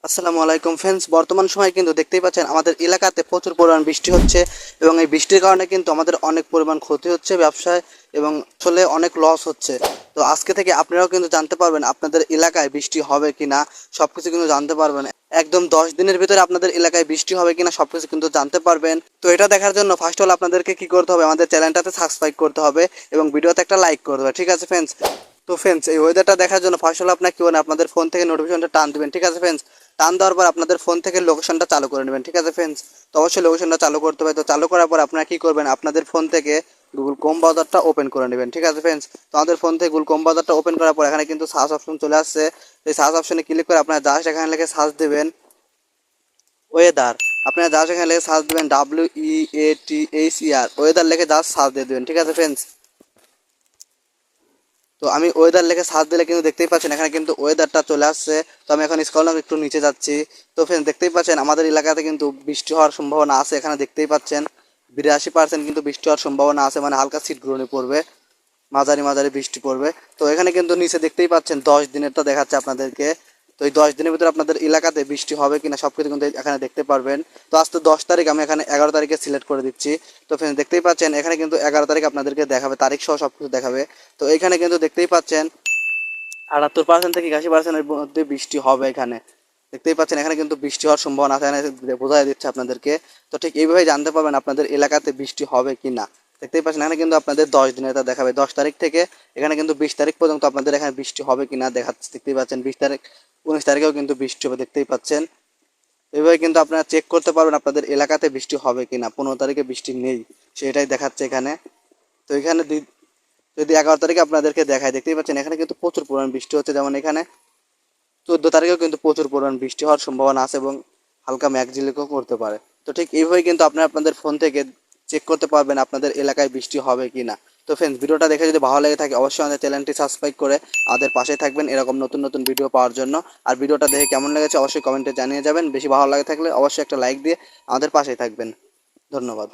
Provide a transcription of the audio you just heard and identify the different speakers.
Speaker 1: আসসালামু আলাইকুম ফ্রেন্ডস, বর্তমান সময়ে কিন্তু দেখতেই পাচ্ছেন আমাদের এলাকাতে প্রচুর পরিমাণ বৃষ্টি হচ্ছে এবং এই বৃষ্টির কারণে কিন্তু আমাদের অনেক পরিমাণ ক্ষতি হচ্ছে ব্যবসায় এবং আসলে অনেক লস হচ্ছে। তো আজকে থেকে আপনারাও কিন্তু জানতে পারবেন আপনাদের এলাকায় বৃষ্টি হবে কিনা, সবকিছু কিন্তু জানতে পারবেন। একদম 10 দিনের ভিতরে আপনাদের এলাকায় বৃষ্টি হবে কিনা সবকিছু কিন্তু জানতে পারবেন। তো এটা দেখার জন্য ফার্স্ট অল আপনাদেরকে কি করতে হবে, আমাদের চ্যানেলটাতে সাবস্ক্রাইব করতে হবে এবং ভিডিওতে একটা লাইক করতে হবে, ঠিক আছে ফ্রেন্ডস? তো ফ্রেন্ডস, এই ওয়েদারটা দেখার জন্য ফার্স্ট হলো আপনার কি বলেন, আপনাদের ফোন থেকে নোটিফিকেশনটা টান দিবেন, ঠিক আছে ফ্রেন্ডস? টান দেওয়ার পর আপনাদের ফোন থেকে লোকেশনটা চালু করে নেবেন, ঠিক আছে ফ্রেন্ডস? তো অবশ্যই লোকেশনটা চালু করতে হবে। তো চালু করার পর আপনারা কি করবেন, আপনাদের ফোন থেকে গুগল ক্রোম ব্রাউজারটা ওপেন করে নেবেন, ঠিক আছে ফ্রেন্ডস? তো আমাদের ফোন থেকে গুগল ক্রোম ব্রাউজারটা ওপেন করার পর এখানে কিন্তু সার্চ অপশন চলে আসছে। এই সার্চ অপশনে ক্লিক করে আপনারা জাস্ট এখানে লিখে সার্চ দেবেন ওয়েদার। আপনারা জাস্ট এখানে লিখে সার্চ দেবেন WEATHER, ওয়েদার লিখে জাস্ট সার্চ দিয়ে দেবেন, ঠিক আছে ফ্রেন্ডস? তো আমি ওয়েদার লিখে সার্চ দিলে কিন্তু দেখতেই পাচ্ছেন এখানে কিন্তু ওয়েদারটা চলে আসছে। তো আমি এখন স্ক্রল ডাউন একটু নিচে যাচ্ছি। তো ফ্রেন্ডস, দেখতেই পাচ্ছেন আমাদের এলাকাতে কিন্তু বৃষ্টি হওয়ার সম্ভাবনা আছে। এখানে দেখতেই পাচ্ছেন 82% কিন্তু বৃষ্টি হওয়ার সম্ভাবনা আছে, মানে হালকা শীত গ্রহণে পড়বে, মাঝারি মাঝারি বৃষ্টি পড়বে। তো এখানে কিন্তু নিচে দেখতেই পাচ্ছেন 10 দিনেরটা দেখাচ্ছে আপনাদেরকে। তো এই 10 দিনের ভিতরে আপনাদের এলাকাতে বৃষ্টি হবে কিনা সব কিছু কিন্তু এখানে দেখতে পারবেন। তো আজ তো 10 তারিখ, আমি এখানে 11 তারিখে সিলেক্ট করে দিচ্ছি। তো ফ্রেন্ডস, দেখতেই পাচ্ছেন এখানে কিন্তু 11 তারিখ আপনাদেরকে দেখাবে, তারিখ সহ সব কিছু দেখাবে। তো এখানে কিন্তু দেখতেই পাচ্ছেন 78% থেকে 81%-এর মধ্যে বৃষ্টি হবে এখানে। দেখতেই পাচ্ছেন এখানে কিন্তু বৃষ্টি হওয়ার সম্ভাবনা আছে, এখানে বোঝাই দিচ্ছে আপনাদেরকে। তো ঠিক এইভাবেই জানতে পারবেন আপনাদের এলাকাতে বৃষ্টি হবে কি না। দেখতেই পাচ্ছেন এখানে কিন্তু আপনাদের 10 দিনের তা দেখাবে, 10 তারিখ থেকে এখানে কিন্তু 20 তারিখ পর্যন্ত আপনাদের এখানে বৃষ্টি হবে কি না দেখাচ্ছে। দেখতেই পাচ্ছেন 20 তারিখ, 19 তারিখেও কিন্তু বৃষ্টি হবে, দেখতেই পাচ্ছেন। এইভাবে কিন্তু আপনারা চেক করতে পারবেন আপনাদের এলাকাতে বৃষ্টি হবে কি না। 15 তারিখে বৃষ্টি নেই, সেটাই দেখাচ্ছে এখানে। তো এখানে যদি 11 তারিখে আপনাদেরকে দেখায়, দেখতেই পাচ্ছেন এখানে কিন্তু প্রচুর পরিমাণ বৃষ্টি হচ্ছে। যেমন এখানে 14 তারিখেও কিন্তু প্রচুর পরিমাণ বৃষ্টি হওয়ার সম্ভাবনা আছে এবং হালকা মেঘঝিলিকও করতে পারে। তো ঠিক এইভাবেই কিন্তু আপনারা আপনাদের ফোন থেকে চেক করতে পারবেন আপনাদের এলাকায় বৃষ্টি হবে কি না। তো ফ্রেন্ডস, ভিডিওটা দেখে যদি ভালো লেগে থাকে অবশ্যই আমাদের চ্যানেলটি সাবস্ক্রাইব করে আমাদের পাশে থাকবেন এরকম নতুন নতুন ভিডিও পাওয়ার জন্য। আর ভিডিওটা দেখে কেমন লেগেছে অবশ্যই কমেন্টে জানিয়ে যাবেন। বেশি ভালো লাগে থাকলে অবশ্যই একটা লাইক দিয়ে আমাদের পাশেই থাকবেন। ধন্যবাদ।